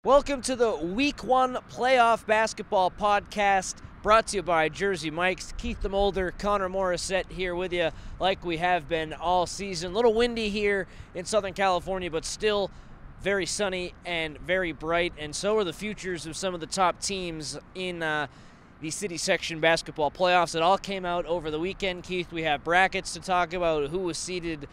Welcome to the Week 1 Playoff Basketball Podcast, brought to you by Jersey Mike's. Keith the Molder, Connor Morissette here with you like we have been all season. A little windy here in Southern California, but still very sunny and very bright, and so are the futures of some of the top teams in the City Section Basketball Playoffs. It all came out over the weekend, Keith. We have brackets to talk about, who was seeded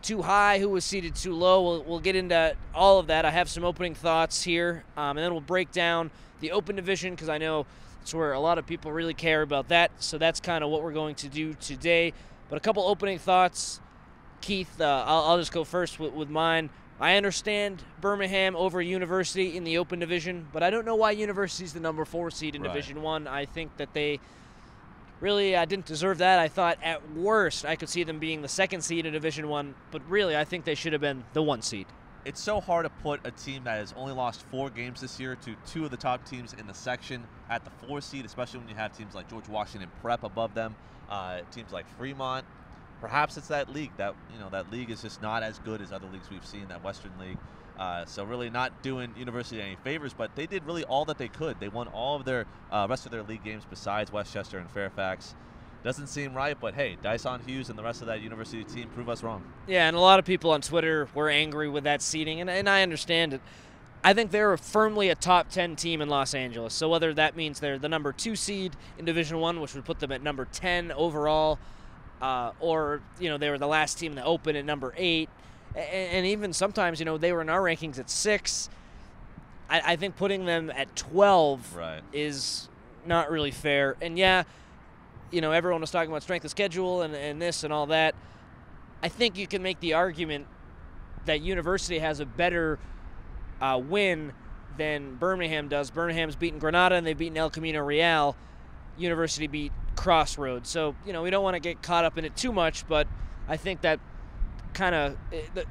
too high, who was seated too low. We'll get into all of that. I have some opening thoughts here, and then we'll break down the Open Division because I know it's where a lot of people really care about that. So that's kind of what we're going to do today. But a couple opening thoughts, Keith. I'll just go first with mine. I understand Birmingham over University in the Open Division, but I don't know why University's the number 4 seed in Division 1. I think that they really didn't deserve that. I thought at worst I could see them being the 2nd seed in Division 1, but really I think they should have been the 1 seed. It's so hard to put a team that has only lost 4 games this year to 2 of the top teams in the section at the 4 seed, especially when you have teams like George Washington Prep above them, teams like Fremont. Perhaps it's that league that league is just not as good as other leagues we've seen, that Western League. So really not doing University any favors, but they did really all that they could. They won all of their rest of their league games besides Westchester and Fairfax. Doesn't seem right, but hey, Dyson Hughes and the rest of that University team prove us wrong. Yeah, and a lot of people on Twitter were angry with that seeding, and I understand it. I think they're firmly a top 10 team in Los Angeles. So whether that means they're the number 2 seed in Division 1, which would put them at number 10 overall, or they were the last team in the Open at number 8. And even sometimes, they were in our rankings at 6. I think putting them at 12 is not really fair. And yeah, everyone was talking about strength of schedule and this and all that. I think you can make the argument that University has a better win than Birmingham does. Birmingham's beaten Granada and they've beaten El Camino Real. University beat Crossroads. So, we don't want to get caught up in it too much, but I think that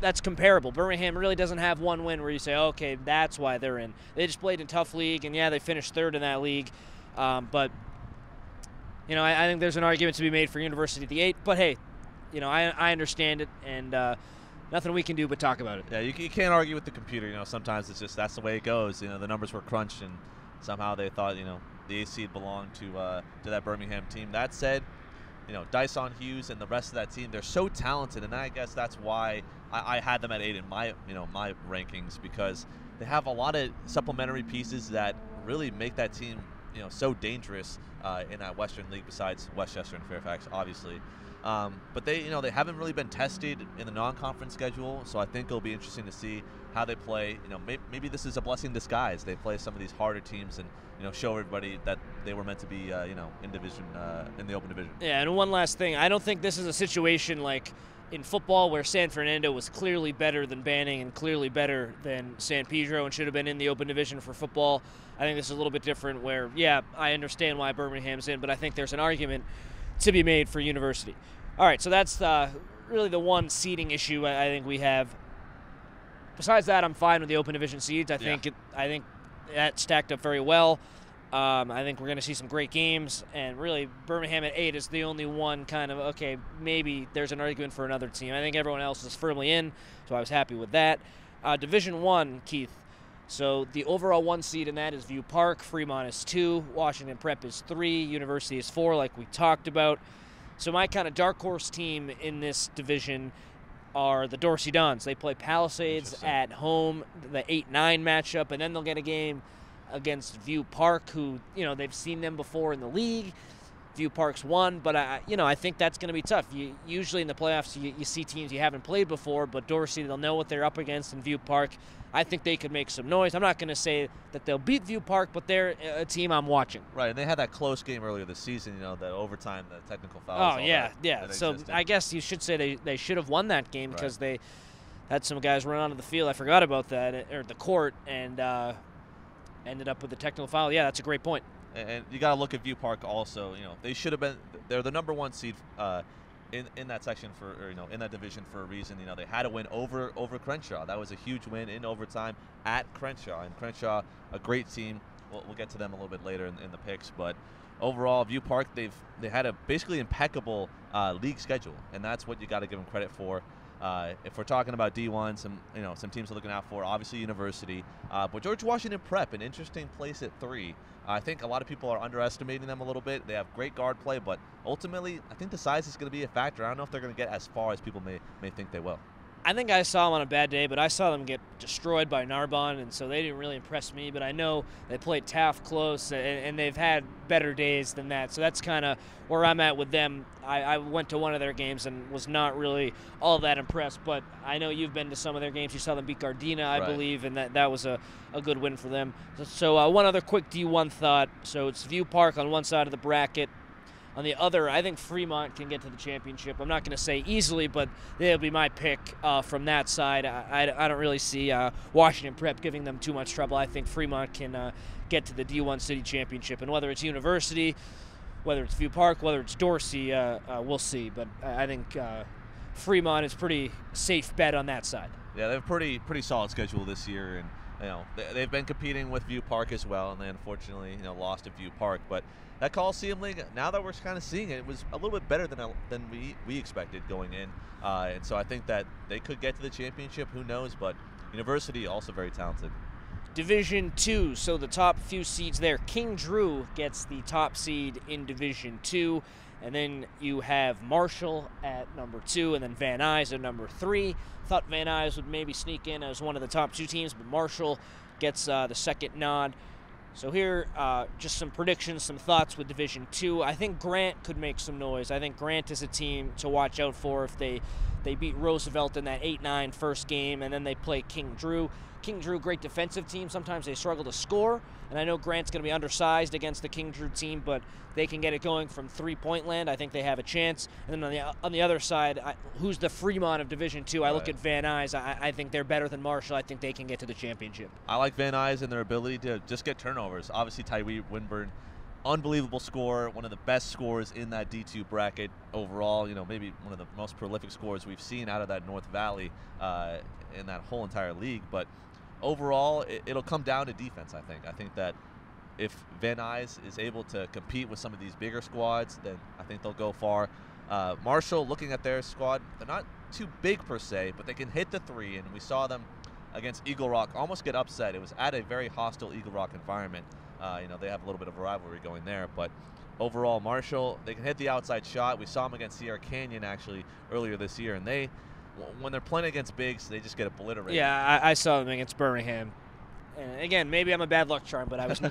that's comparable. Birmingham really doesn't have one win where you say, okay, that's why they're in. They just played in tough league, and yeah, they finished 3rd in that league. But I think there's an argument to be made for University at the 8. But hey, I understand it, and nothing we can do but talk about it. Yeah, you can't argue with the computer. Sometimes it's just that's the way it goes. The numbers were crunched, and somehow they thought the 8 seed belonged to that Birmingham team. That said, Dyson Hughes and the rest of that team, they're so talented, and I guess that's why I had them at 8 in my my rankings, because they have a lot of supplementary pieces that really make that team so dangerous in that Western League, besides Westchester and Fairfax, obviously. But they haven't really been tested in the non-conference schedule, so I think it'll be interesting to see how they play. Maybe this is a blessing in disguise. They play some of these harder teams and show everybody that they were meant to be in division in the Open Division. Yeah, and one last thing, I don't think this is a situation like in football where San Fernando was clearly better than Banning and clearly better than San Pedro and should have been in the Open Division for football. I think this is a little bit different where, yeah, I understand why Birmingham's in, but I think there's an argument to be made for University. All right, so that's really the one seeding issue I think we have. Besides that, I'm fine with the Open Division seeds. I think that stacked up very well. I think we're going to see some great games, and really Birmingham at 8 is the only one kind of, okay, maybe there's an argument for another team. I think everyone else is firmly in, so I was happy with that. Division 1, Keith. So the overall 1 seed in that is View Park. Fremont is 2. Washington Prep is 3. University is 4, like we talked about. So my kind of dark horse team in this division are the Dorsey Dons. They play Palisades at home, the 8-9 matchup, and then they'll get a game against View Park, who, they've seen them before in the league. View Park's won, but I think that's going to be tough. Usually in the playoffs, you see teams you haven't played before, but Dorsey, they'll know what they're up against in View Park. I think they could make some noise. I'm not going to say that they'll beat View Park, but they're a team I'm watching. Right, and they had that close game earlier this season, the overtime, the technical fouls. Oh, yeah. So I guess you should say they should have won that game because they had some guys run onto the field. I forgot about that, or the court, and ended up with a technical foul. Yeah, that's a great point. And you got to look at View Park also. They should have been. They're the number 1 seed in that section in that division for a reason. They had to win over Crenshaw. That was a huge win in overtime at Crenshaw, and Crenshaw, a great team. We'll get to them a little bit later in the picks, but overall, View Park they had a basically impeccable league schedule, and that's what you got to give them credit for. If we're talking about D1, some teams are looking out for, obviously University, but George Washington Prep, an interesting place at 3. I think a lot of people are underestimating them a little bit. They have great guard play, but ultimately, I think the size is going to be a factor. I don't know if they're going to get as far as people may think they will. I think I saw them on a bad day, but I saw them get destroyed by Narbonne, and so they didn't really impress me. But I know they played Taft close, and they've had better days than that. So that's kind of where I'm at with them. I went to one of their games and was not really all that impressed, but I know you've been to some of their games. You saw them beat Gardena, I believe, and that was a good win for them. So one other quick D1 thought. So it's View Park on one side of the bracket. On the other, I think Fremont can get to the championship. I'm not going to say easily, but they'll be my pick from that side. I don't really see Washington Prep giving them too much trouble. I think Fremont can get to the D1 City Championship. And whether it's University, whether it's View Park, whether it's Dorsey, we'll see. But I think Fremont is pretty safe bet on that side. Yeah, they have a pretty solid schedule this year, and they've been competing with View Park as well, and they unfortunately lost to View Park, but that Coliseum League, now that we're kind of seeing it, it was a little bit better than we expected going in, and so I think that they could get to the championship. Who knows? But University also very talented. Division 2, so the top few seeds there. King Drew gets the top seed in Division 2, and then you have Marshall at number 2, and then Van Nuys at number 3. Thought Van Nuys would maybe sneak in as one of the top 2 teams, but Marshall gets the second nod. So here, just some predictions, some thoughts with Division 2. I think Grant could make some noise. I think Grant is a team to watch out for if they beat Roosevelt in that 8-9 first game, and then they play King Drew. King Drew, great defensive team. Sometimes they struggle to score, and I know Grant's going to be undersized against the King Drew team, but they can get it going from three-point land. I think they have a chance. And then on the other side, who's the Fremont of Division 2? I look at Van Nuys. I think they're better than Marshall. I think they can get to the championship. I like Van Nuys and their ability to just get turnovers. Obviously, Tyree Winburn, unbelievable scorer, one of the best scorers in that D2 bracket overall. Maybe one of the most prolific scorers we've seen out of that North Valley in that whole entire league. But overall, it'll come down to defense, I think. I think that if Van Nuys is able to compete with some of these bigger squads, then I think they'll go far. Marshall, looking at their squad, they're not too big per se, but they can hit the 3, and we saw them against Eagle Rock almost get upset. It was at a very hostile Eagle Rock environment. They have a little bit of a rivalry going there, but overall, Marshall, they can hit the outside shot. We saw them against Sierra Canyon actually earlier this year, and when they're playing against bigs, they just get obliterated. Yeah, I saw them against Birmingham. And again, maybe I'm a bad luck charm, but I was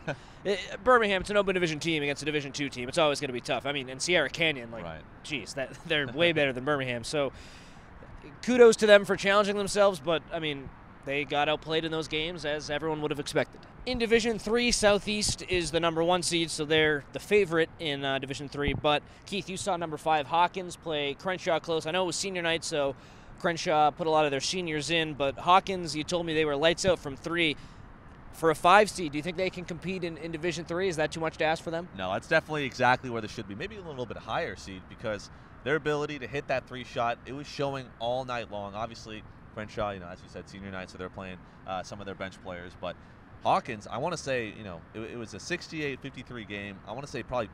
Birmingham. It's an open division team against a Division 2 team. It's always going to be tough. I mean, and Sierra Canyon, geez, they're way better than Birmingham. So kudos to them for challenging themselves, but I mean, they got outplayed in those games as everyone would have expected. In Division 3, Southeast is the number 1 seed, so they're the favorite in Division 3. But Keith, you saw number 5 Hawkins play Crenshaw close. I know it was senior night, so Crenshaw put a lot of their seniors in, but Hawkins, you told me they were lights out from 3. For a 5 seed, do you think they can compete in Division 3? Is that too much to ask for them? No, that's definitely exactly where they should be. Maybe a little bit higher seed, because their ability to hit that 3 shot, it was showing all night long. Obviously, Crenshaw, as you said, senior night, so they're playing some of their bench players. But Hawkins, I want to say, it was a 68-53 game. I want to say probably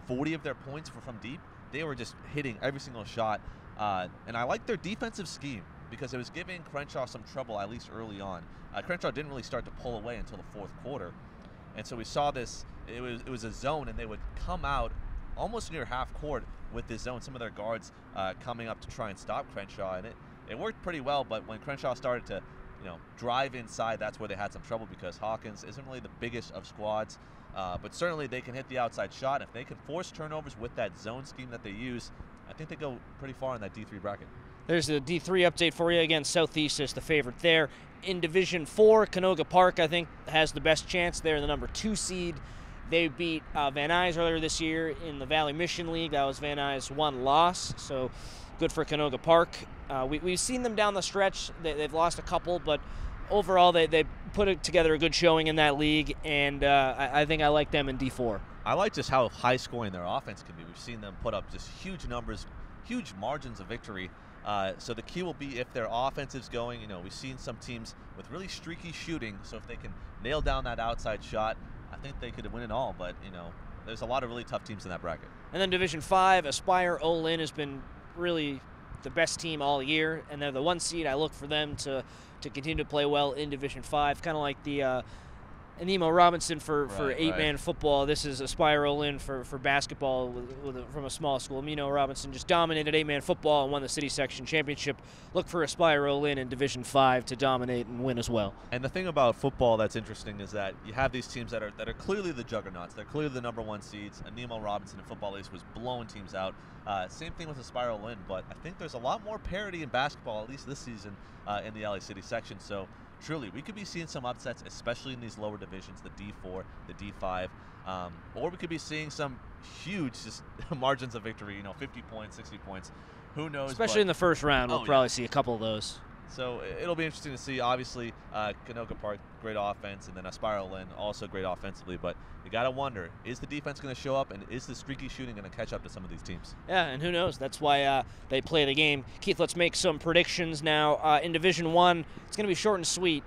40 of their points were from deep. They were just hitting every single shot. And I like their defensive scheme, because it was giving Crenshaw some trouble, at least early on. Crenshaw didn't really start to pull away until the 4th quarter. And so we saw this, it was a zone, and they would come out almost near half court with this zone, some of their guards coming up to try and stop Crenshaw. And it worked pretty well, but when Crenshaw started to drive inside, that's where they had some trouble, because Hawkins isn't really the biggest of squads. But certainly they can hit the outside shot. If they can force turnovers with that zone scheme that they use, I think they go pretty far in that D3 bracket. There's the D3 update for you. Again, Southeast is the favorite there. In Division 4, Canoga Park, I think, has the best chance. They're the number 2 seed. They beat Van Nuys earlier this year in the Valley Mission League. That was Van Nuys' 1 loss, so good for Canoga Park. We've seen them down the stretch. They've lost a couple, but overall they put together a good showing in that league, and I think I like them in D4. I like just how high-scoring their offense can be. We've seen them put up just huge numbers, huge margins of victory. So the key will be if their offense is going. We've seen some teams with really streaky shooting, so if they can nail down that outside shot, I think they could win it all. But, there's a lot of really tough teams in that bracket. And then Division 5, Aspire Olin has been really the best team all year, and they're the 1 seed. I look for them to continue to play well in Division 5, kind of like the Nemo Robinson for eight-man football. This is a spiral in for basketball from a small school. Nemo Robinson just dominated eight-man football and won the city section championship. Look for a spiral in Division 5 to dominate and win as well. And the thing about football that's interesting is that you have these teams that are clearly the juggernauts. They're clearly the number 1 seeds. And Nemo Robinson in Football Ace was blowing teams out. Same thing with the spiral in, but I think there's a lot more parity in basketball, at least this season, in the LA City section. So truly, we could be seeing some upsets, especially in these lower divisions, the D4, the D5, or we could be seeing some huge just margins of victory, 50 points, 60 points. Who knows? Especially in the first round, we'll probably see a couple of those. So it'll be interesting to see. Obviously, Canoga Park, great offense, and then a spiral in, also great offensively. But you got to wonder, is the defense going to show up, and is the streaky shooting going to catch up to some of these teams? Yeah, and who knows? That's why they play the game. Keith, let's make some predictions now. In Division 1, it's going to be short and sweet.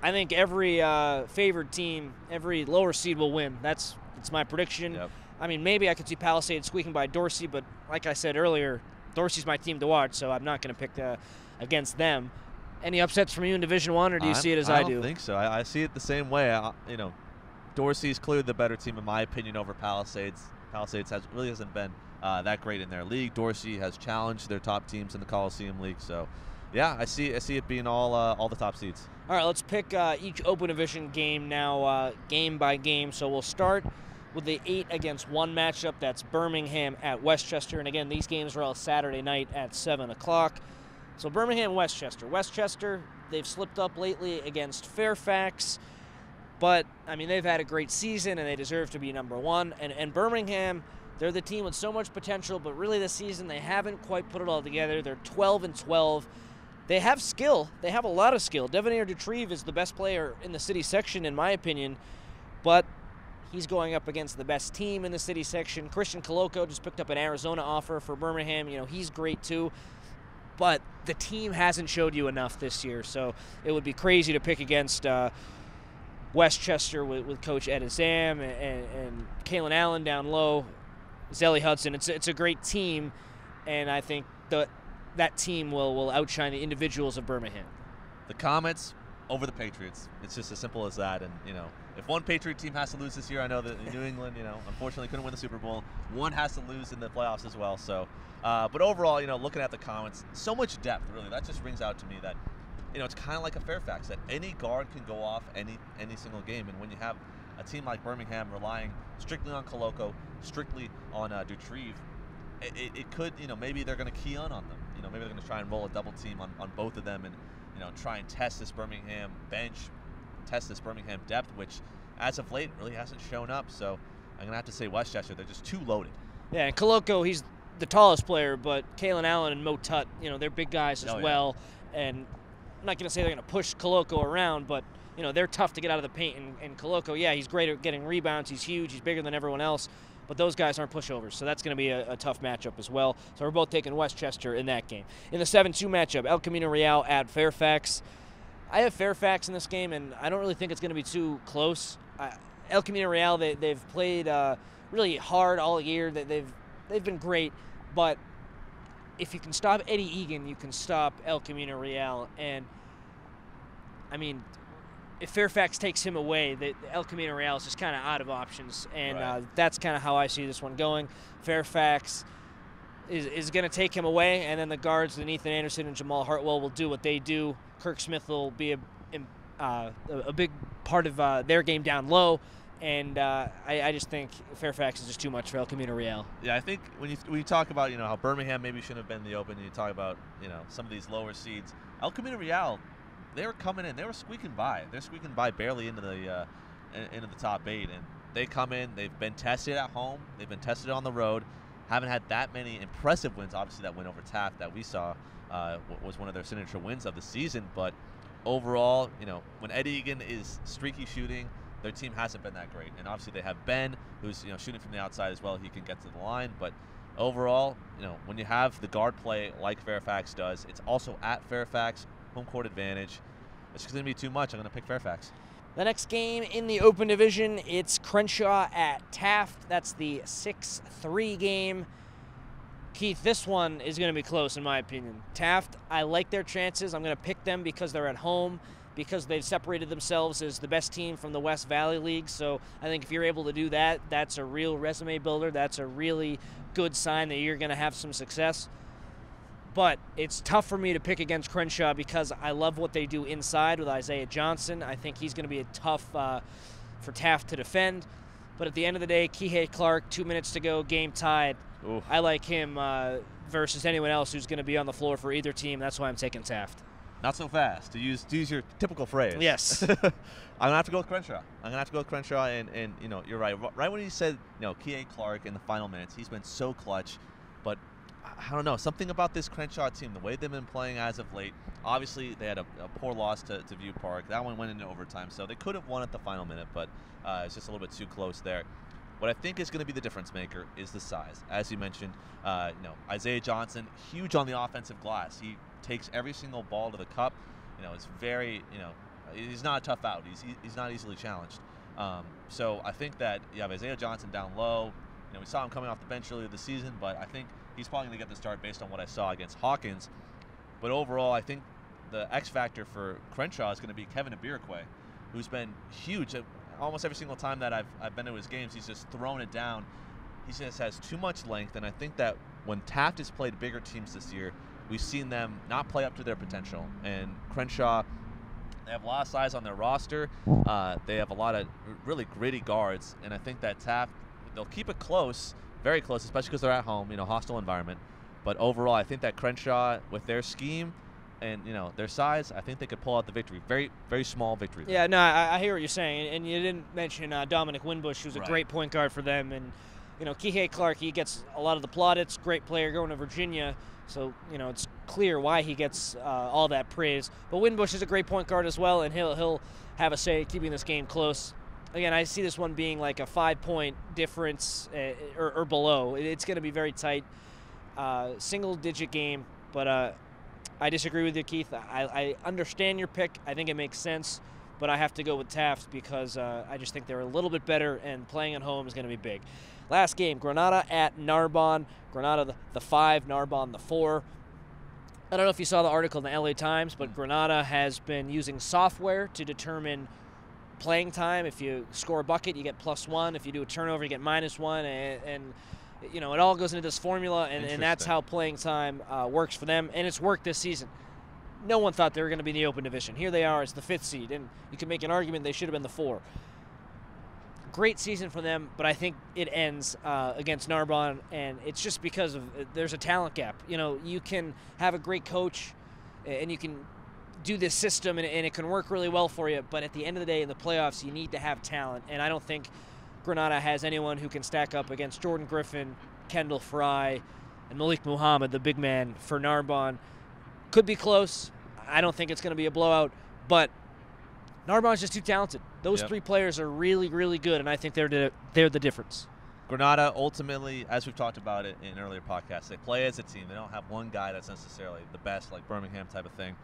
I think every favored team, every lower seed will win. That's my prediction. Yep. I mean, maybe I could see Palisade squeaking by Dorsey, but like I said earlier, Dorsey's my team to watch, so I'm not going to pick against them. Any upsets from you in Division 1, or do you see it as I do? I don't think so. I see it the same way. Dorsey's clearly the better team, in my opinion, over Palisades. Palisades really hasn't been that great in their league. Dorsey has challenged their top teams in the Coliseum League. So, yeah, I see it being all the top seeds. All right, let's pick each open division game now, game by game. So we'll start with the 8 against 1 matchup. That's Birmingham at Westchester. And again, these games are all Saturday night at 7 o'clock. So Birmingham, Westchester. Westchester, they've slipped up lately against Fairfax. But, I mean, they've had a great season, and they deserve to be number 1. And Birmingham, they're the team with so much potential, but really this season they haven't quite put it all together. They're 12-12. They have skill. They have a lot of skill. Devonair Dutrieve is the best player in the city section, in my opinion. But he's going up against the best team in the city section. Christian Coloco just picked up an Arizona offer for Birmingham. He's great too. But the team hasn't showed you enough this year, so it would be crazy to pick against Westchester with Coach Ed Azam and Kalen Allen down low, Zelly Hudson. It's a great team, and I think that team will outshine the individuals of Birmingham. The Comets over the Patriots. It's just as simple as that. And, if one Patriot team has to lose this year, I know that New England, unfortunately couldn't win the Super Bowl. One has to lose in the playoffs as well. So, but overall, looking at the Comets, so much depth, really. That just rings out to me that, it's kind of like a Fairfax, that any guard can go off any single game. And when you have a team like Birmingham relying strictly on Coloco, strictly on Dutrieve, it could, maybe they're going to key on them. Maybe they're going to try and roll a double team on both of them and, try and test this Birmingham bench, test this Birmingham depth, which as of late really hasn't shown up. So I'm going to have to say Westchester, they're just too loaded. Yeah, and Coloco, he's the tallest player, but Kalen Allen and Mo Tut, they're big guys as well. And I'm not going to say they're going to push Coloco around, but, they're tough to get out of the paint. And Coloco, yeah, he's great at getting rebounds. He's huge. He's bigger than everyone else. But those guys aren't pushovers, so that's going to be a tough matchup as well. So we're both taking Westchester in that game. In the 7-2 matchup, El Camino Real at Fairfax. I have Fairfax in this game, and I don't really think it's going to be too close. El Camino Real, they've played really hard all year. They've been great, but if you can stop Eddie Egan, you can stop El Camino Real. And, I mean, if Fairfax takes him away, the El Camino Real is just kind of out of options, and that's kind of how I see this one going. Fairfax is going to take him away, and then the guards, Ethan Anderson and Jamal Hartwell, will do what they do. Kirk Smith will be a big part of their game down low, and I just think Fairfax is just too much for El Camino Real. Yeah, I think when you talk about how Birmingham maybe shouldn't have been in the Open, and you talk about some of these lower seeds, El Camino Real, they were coming in. They were squeaking by. They're squeaking by barely into the top 8, and they come in. They've been tested at home. They've been tested on the road. Haven't had that many impressive wins. Obviously, that win over Taft that we saw was one of their signature wins of the season. But overall, when Eddie Egan is streaky shooting, their team hasn't been that great. And obviously, they have Ben, who's shooting from the outside as well. He can get to the line, but overall, when you have the guard play like Fairfax does, it's also at Fairfax. Home court advantage. It's going to be too much. I'm going to pick Fairfax. The next game in the Open Division, it's Crenshaw at Taft. That's the 6-3 game. Keith, this one is going to be close in my opinion. Taft, I like their chances. I'm going to pick them because they're at home, because they've separated themselves as the best team from the West Valley League. So I think if you're able to do that, that's a real resume builder. That's a really good sign that you're going to have some success. But it's tough for me to pick against Crenshaw because I love what they do inside with Isaiah Johnson. I think he's going to be a tough for Taft to defend. But at the end of the day, Kihei Clark, 2 minutes to go, game tied. Ooh. I like him versus anyone else who's going to be on the floor for either team. That's why I'm taking Taft. Not so fast, to use your typical phrase. Yes. I'm going to have to go with Crenshaw. And you know, you're right. Right when he said, you know, Kihei Clark in the final minutes, he's been so clutch. But I don't know, something about this Crenshaw team, the way they've been playing as of late. Obviously, they had a poor loss to View Park. That one went into overtime, so they could have won at the final minute, but it's just a little bit too close there. What I think is going to be the difference maker is the size. As you mentioned, you know, Isaiah Johnson, huge on the offensive glass. He takes every single ball to the cup. You know, it's very, you know, he's not a tough out. He's not easily challenged. So I think that you have Isaiah Johnson down low. You know, we saw him coming off the bench earlier this season, but I think he's probably going to get the start based on what I saw against Hawkins. But overall, I think the X factor for Crenshaw is going to be Kevin Abirikwe, who's been huge. Almost every single time that I've been to his games, he's just thrown it down. He just has too much length, and I think that when Taft has played bigger teams this year, we've seen them not play up to their potential. And Crenshaw, they have a lot of size on their roster. They have a lot of really gritty guards, and I think that Taft, they'll keep it close, very close, especially because they're at home, you know, hostile environment. But overall, I think that Crenshaw, with their scheme and, you know, their size, I think they could pull out the victory. Very, very small victory. Yeah, no, I hear what you're saying. And you didn't mention Dominic Winbush, who's a great point guard for them. And, you know, Kihei Clark, he gets a lot of the plaudits, great player going to Virginia. So, you know, it's clear why he gets all that praise. But Winbush is a great point guard as well, and he'll have a say keeping this game close. Again, I see this one being like a 5-point difference or below. It's going to be very tight. Single-digit game, but I disagree with you, Keith. I understand your pick. I think it makes sense, but I have to go with Taft because I just think they're a little bit better, and playing at home is going to be big. Last game, Granada at Narbonne. Granada the 5, Narbonne the 4. I don't know if you saw the article in the LA Times, but Granada has been using software to determine playing time. If you score a bucket, you get +1. If you do a turnover, you get -1. And you know, it all goes into this formula, and that's how playing time works for them. And it's worked this season. No one thought they were going to be in the Open Division. Here they are as the 5th seed, and you can make an argument they should have been the 4. Great season for them, but I think it ends against Narbonne, and it's just because of there's a talent gap. You know, you can have a great coach, and you can do this system, and it can work really well for you, but at the end of the day, in the playoffs, you need to have talent, and I don't think Granada has anyone who can stack up against Jordan Griffin, Kendall Fry, and Malik Muhammad, the big man for Narbonne. Could be close. I don't think it's going to be a blowout, but Narbonne's just too talented. Those 3 players are really, really good, and I think they're the difference. Granada, ultimately, as we've talked about it in earlier podcasts, they play as a team. They don't have one guy that's necessarily the best, like Birmingham type of thing.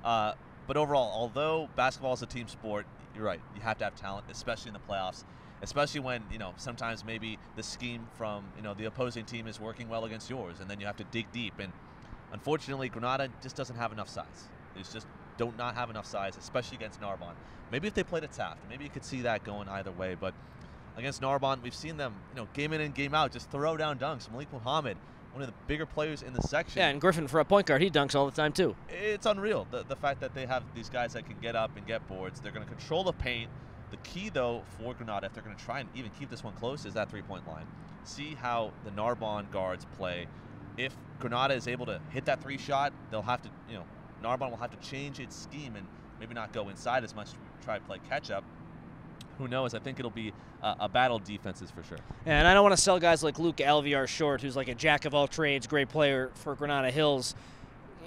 But overall, although basketball is a team sport, you're right. You have to have talent, especially in the playoffs, especially when, you know, sometimes maybe the scheme from, you know, the opposing team is working well against yours, and then you have to dig deep. And unfortunately, Granada just doesn't have enough size. They just don't not have enough size, especially against Narbonne. Maybe if they played at Taft, maybe you could see that going either way. But against Narbonne, we've seen them, you know, game in and game out, just throw down dunks. Malik Muhammad, one of the bigger players in the section. Yeah, and Griffin, for a point guard, he dunks all the time too. It's unreal, the fact that they have these guys that can get up and get boards. They're going to control the paint. The key, though, for Granada, if they're going to try and even keep this one close, is that 3-point line. See how the Narbonne guards play. If Granada is able to hit that 3 shot, they'll have to, you know, Narbonne will have to change its scheme and maybe not go inside as much to try to play catch-up. Who knows? I think it'll be a battle of defenses for sure. And I don't want to sell guys like Luke Alviar short, who's like a jack-of-all-trades, great player for Granada Hills.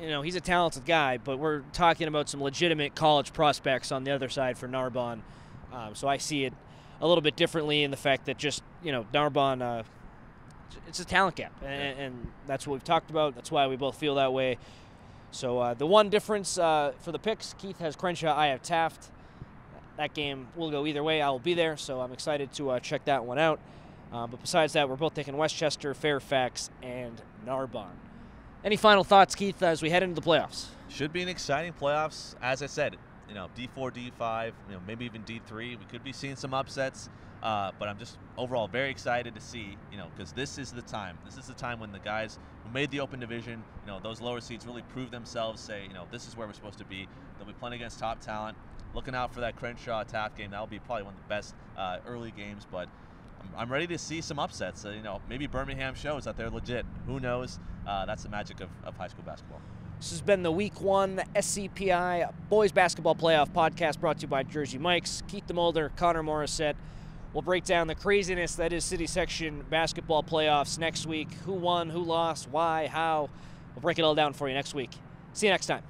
You know, he's a talented guy, but we're talking about some legitimate college prospects on the other side for Narbonne. So I see it a little bit differently in the fact that just, you know, Narbonne, it's a talent gap. And that's what we've talked about. That's why we both feel that way. So the one difference for the picks, Keith has Crenshaw, I have Taft. That game will go either way. I will be there, so I'm excited to check that one out. But besides that, we're both taking Westchester, Fairfax, and Narbonne. Any final thoughts, Keith, as we head into the playoffs? Should be an exciting playoffs. As I said, D4, D5, maybe even D3. We could be seeing some upsets. But I'm just overall very excited to see, because this is the time. This is the time when the guys who made the open division, those lower seeds really prove themselves, say, this is where we're supposed to be. They'll be playing against top talent. Looking out for that Crenshaw-Taft game. That'll be probably one of the best early games. But I'm ready to see some upsets. Maybe Birmingham shows that they're legit. Who knows? That's the magic of high school basketball. This has been the Week 1 SCPI Boys Basketball Playoff Podcast brought to you by Jersey Mike's. Keith DeMolder, Connor Morissette. We'll break down the craziness that is City Section basketball playoffs next week. Who won, who lost, why, how. We'll break it all down for you next week. See you next time.